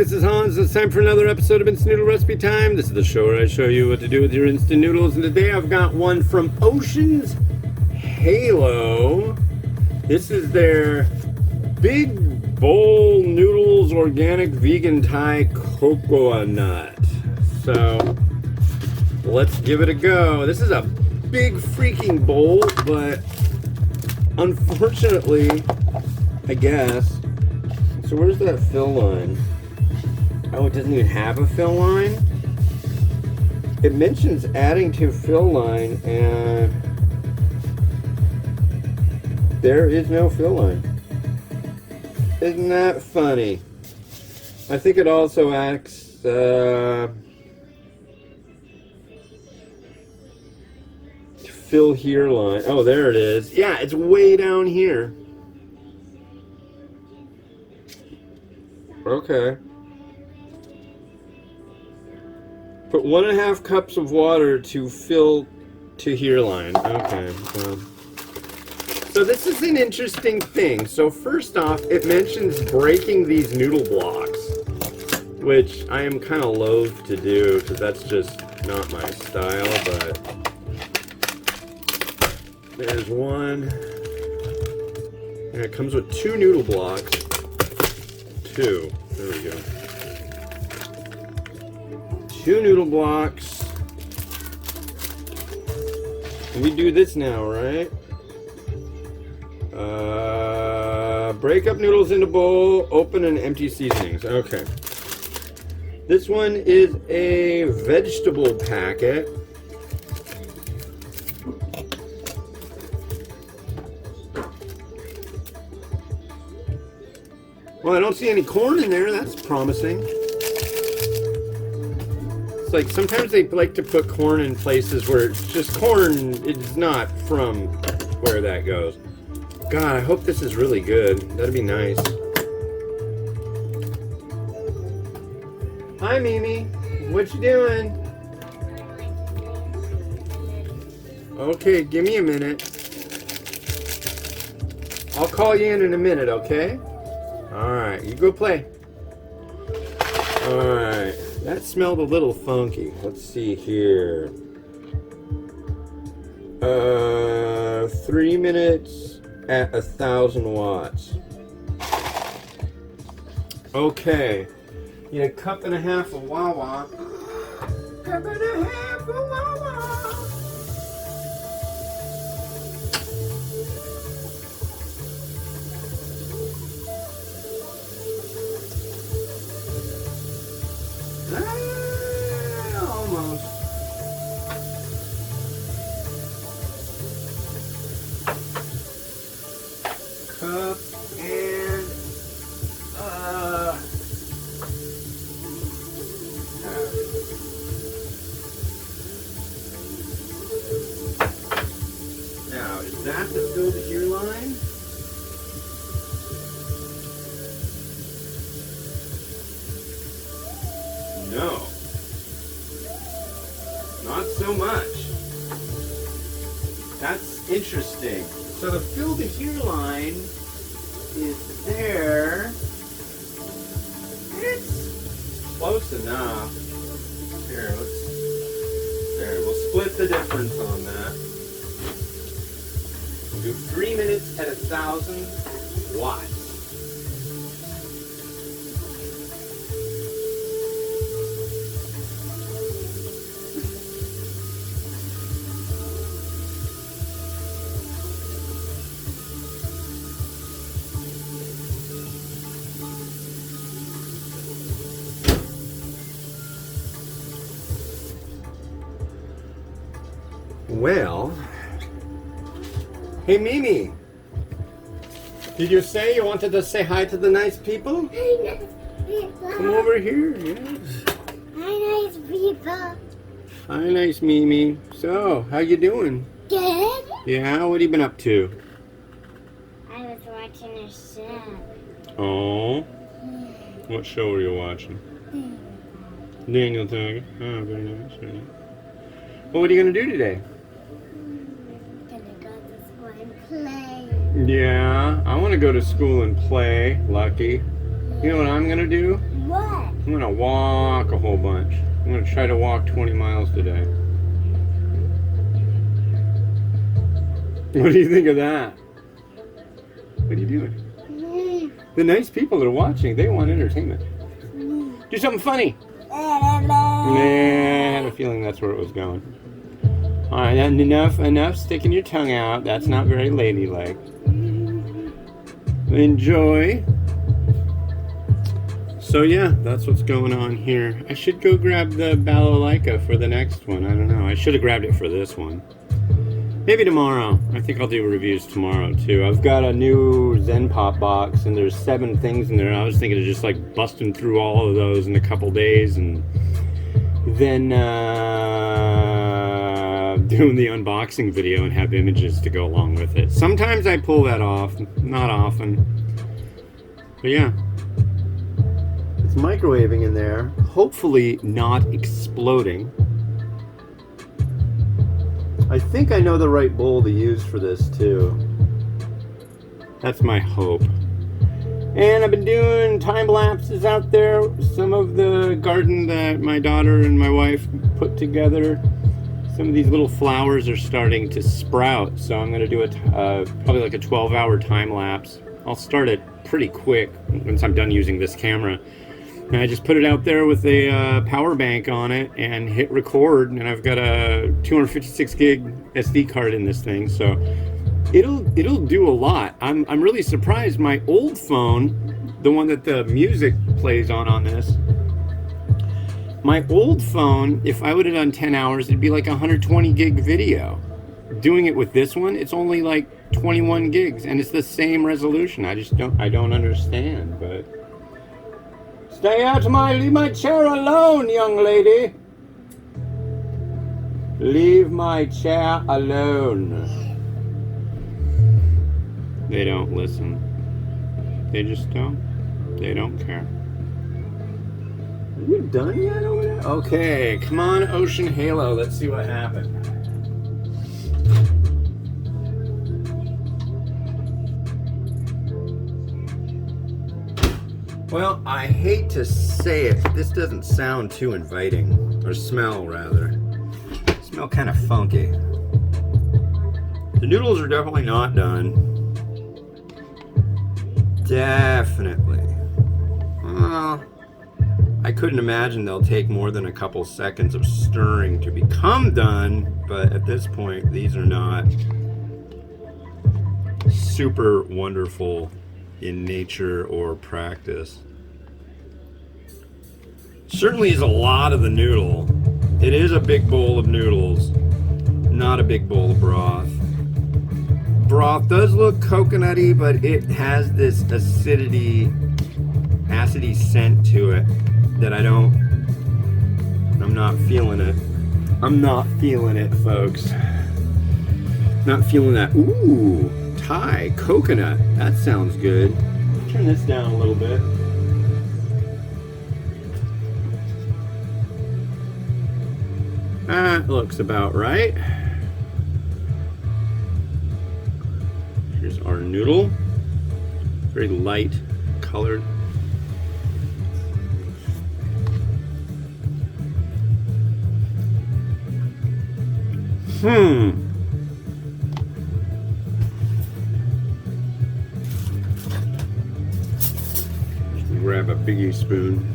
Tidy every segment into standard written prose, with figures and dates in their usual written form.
this is Hans. It's time for another episode of Instant Noodle Recipe Time. This is the show where I show you what to do with your instant noodles. And today I've got one from Ocean's Halo. This is their Big Bowl Noodles Organic Vegan Thai Cocoa Nut. So let's give it a go. This is a big freaking bowl, but unfortunately, I guess. So where's that fill line? Oh, it doesn't even have a fill line? It mentions adding to fill line, and there is no fill line. Isn't that funny? I think it also acts, fill here line. Oh, there it is. Yeah, it's way down here. Okay. Put 1.5 cups of water to fill to here line. Okay. So this is an interesting thing. So first off, it mentions breaking these noodle blocks, which I am kind of loath to do because that's just not my style, but there's one. And it comes with 2 noodle blocks. 2. There we go. 2 noodle blocks. We do this now, right? Break up noodles into bowl, open and empty seasonings. Okay. This one is a vegetable packet. Well, I don't see any corn in there. That's promising. It's like sometimes they like to put corn in places where it's just corn. It's not from where that goes. God, I hope this is really good. That'd be nice. Hi, Mimi. What you doing? Okay, give me a minute. I'll call you in a minute, okay? Alright, you go play. Alright, that smelled a little funky. Let's see here. 3 minutes at 1,000 watts. Okay. Need 1.5 cups of Wawa. 1.5 cups of Wawa. Almost. Cup and now is that the fill to here line? No. Not so much. That's interesting. So the fill to here line is there. It's close enough. Here, we'll split the difference on that. We'll do 3 minutes at 1,000 watts. Well, hey Mimi, did you say you wanted to say hi to the nice people? Come over here, yes. Hi, nice people. Hi, nice Mimi. So, how you doing? Good. Yeah, what have you been up to? I was watching a show. Oh, what show were you watching? Daniel Tiger. Oh, very nice. Very nice. Well, what are you going to do today? Gonna go to school and play. Yeah, I want to go to school and play, Lucky. You know what I'm going to do? What? I'm gonna walk a whole bunch. I'm gonna try to walk 20 miles today. What do you think of that? What are you doing? The nice people that are watching, they want entertainment. Do something funny. Yeah, I had a feeling that's where it was going. Alright, enough sticking your tongue out. That's not very ladylike. Enjoy. So yeah, that's what's going on here. I should go grab the balalaika for the next one. I don't know. I should have grabbed it for this one. Maybe tomorrow. I think I'll do reviews tomorrow too. I've got a new Zen Pop box and there's 7 things in there. I was thinking of just like busting through all of those in a couple days and then doing the unboxing video and have images to go along with it. Sometimes I pull that off, not often. But yeah. It's microwaving in there. Hopefully not exploding. I think I know the right bowl to use for this too. That's my hope. And I've been doing time lapses out there. Some of the garden that my daughter and my wife put together. Some of these little flowers are starting to sprout. So I'm gonna do probably like a 12-hour time lapse. I'll start it pretty quick once I'm done using this camera. And I just put it out there with a power bank on it and hit record, and I've got a 256 gig SD card in this thing, so it'll do a lot. I'm really surprised. My old phone, the one that the music plays on this, my old phone, if I would have done 10 hours, it'd be like 120 gig video. Doing it with this one, it's only like 21 gigs, and it's the same resolution. I don't understand, but. Stay out of leave my chair alone, young lady. Leave my chair alone. They don't listen. They just don't. They don't care. Are you done yet over there? Okay, come on, Ocean Halo. Let's see what happened. Well, I hate to say it, but this doesn't sound too inviting. Or smell, rather. Smell kind of funky. The noodles are definitely not done. Definitely. Well, I couldn't imagine they'll take more than a couple seconds of stirring to become done, but at this point, these are not super wonderful in nature or practice. Certainly is a lot of the noodle. It is a big bowl of noodles, not a big bowl of broth. Broth does look coconutty, but it has this acidy scent to it that I'm not feeling it. I'm not feeling it, folks. Not feeling that. Ooh, Thai coconut. That sounds good. Turn this down a little bit. That looks about right. Here's our noodle. Very light colored. Grab a biggie spoon.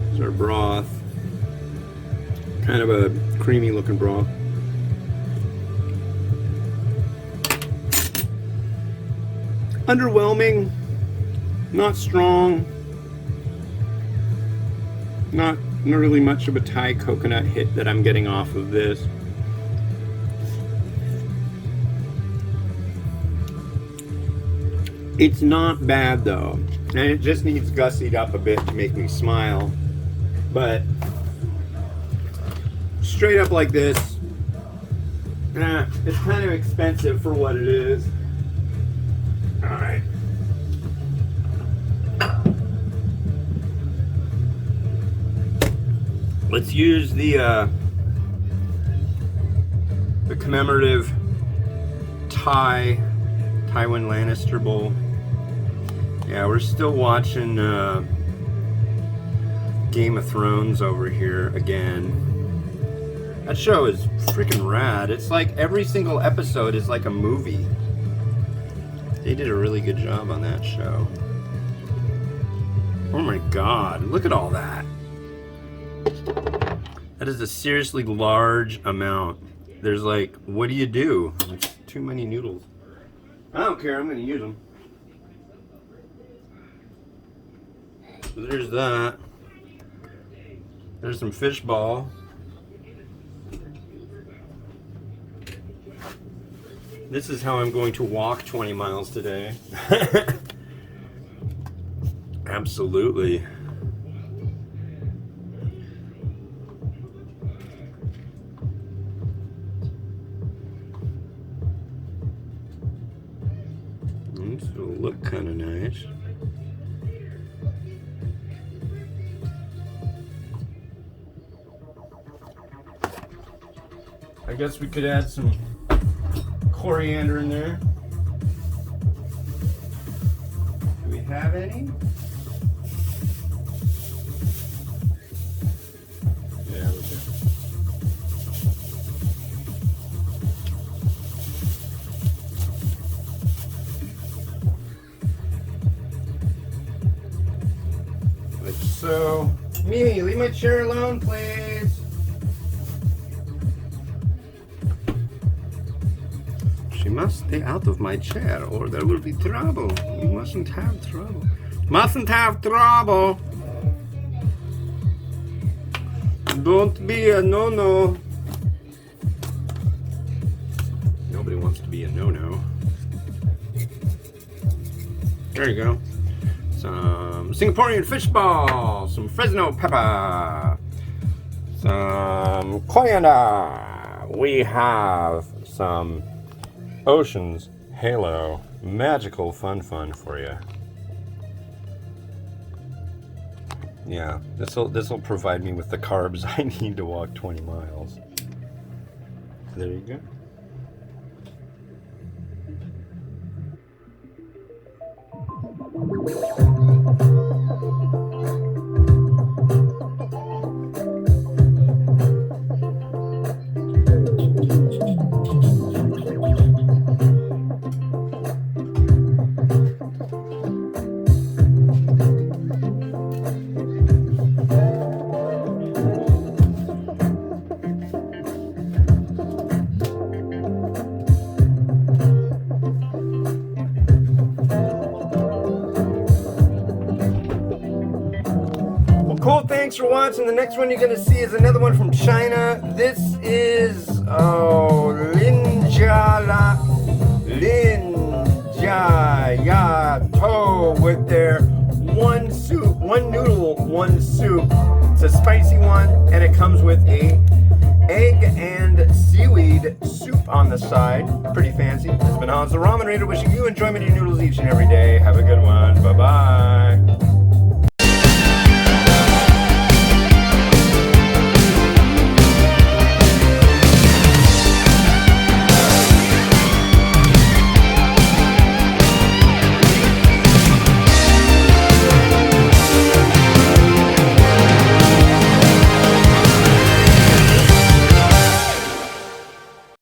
There's our broth. Kind of a creamy looking broth. Underwhelming. Not strong. Not really much of a Thai coconut hit that I'm getting off of this. It's not bad though, and it just needs gussied up a bit to make me smile. But straight up like this, it's kind of expensive for what it is. All right. Let's use the commemorative Tywin Lannister bowl. Yeah, we're still watching Game of Thrones over here again. That show is freaking rad. It's like every single episode is like a movie. They did a really good job on that show. Oh my god, look at all that. That is a seriously large amount. There's like, what do you do? It's too many noodles. I don't care, I'm gonna use them. So there's that. There's some fish ball. This is how I'm going to walk 20 miles today. Absolutely. This will look kind of nice. I guess we could add some coriander in there. Do we have any? Yeah, we do. Like so. Mimi, leave my chair alone, please. You must stay out of my chair or there will be trouble. You mustn't have trouble. Mustn't have trouble. Don't be a no-no. Nobody wants to be a no-no. There you go. Some Singaporean fish ball. Some Fresno pepper. Some coriander. We have some Ocean's Halo magical fun for you. Yeah, this'll provide me with the carbs I need to walk 20 miles. There you go. Cool, thanks for watching. The next one you're going to see is another one from China. This is, Linja Ya with their one noodle, one soup. It's a spicy one, and it comes with a egg and seaweed soup on the side. Pretty fancy. This has been Hans the Ramen Raider wishing you enjoyment of your noodles each and every day. Have a good one. Bye-bye.